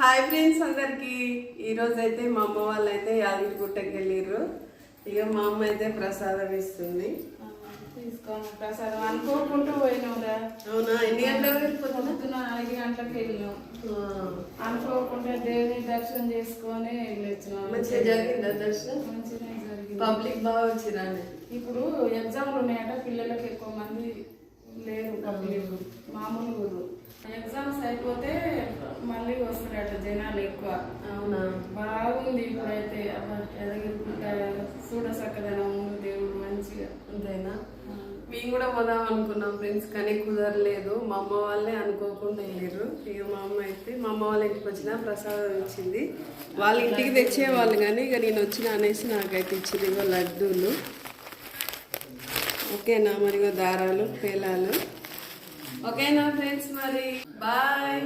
Hi friends అందరికి ఈరోజు అయితే మా అమ్మ వాళ్ళు అయితే యాదగిరిగుట్టకి వెళ్ళిర్రు. ఇక మా అమ్మ అయితే ప్రసాదం ఇస్తుంది. తీసుకోండి ప్రసాదం అనుకోకుండా పోయినావురా. అవునా? ఎన్ని గంటలకు? పొద్దున 5 గంటలకు వెళ్ళినాం. అనుకోకుండా దేవుని దర్శనం చేసుకొని వెళ్ళొచ్చినాం. మంచిగా జరిగిందా దర్శనం? మంచిగా జరిగింది. పబ్లిక్ బాగా వచ్చిరండి. ఇప్పుడు ఎగ్జామ్లు ఉన్నాయట, పిల్లలకు ఎక్కువ మంది లేరు. పబ్లిక్ మామూలు గురు ఎగ్జామ్స్ అయిపోతే మళ్ళీ వస్తారట జనాలు ఎక్కువ. అవునా? బాగుంది ఇప్పుడైతే. ఎదగిరిగుట్ట చూడ చక్కదనం దేవుడు మంచిగా. అంతేనా? మేము కూడా పోదాం అనుకున్నాం ఫ్రెండ్స్, కానీ కుదరలేదు. మా అమ్మ వాళ్ళే అనుకోకుండా వెళ్ళారు. ఇక మా అమ్మ అయితే మా అమ్మ వాళ్ళ ఇంటికి వచ్చిన ప్రసాదం ఇచ్చింది. వాళ్ళ ఇంటికి తెచ్చేవాళ్ళు కానీ ఇక నేను వచ్చిన అనేసి నాకైతే ఇచ్చింది. ఇగో లడ్డూలు. ఓకేనా? మరి దారాలు పేలాలు. ఓకేనా ఫ్రెండ్స్? మరి బాయ్.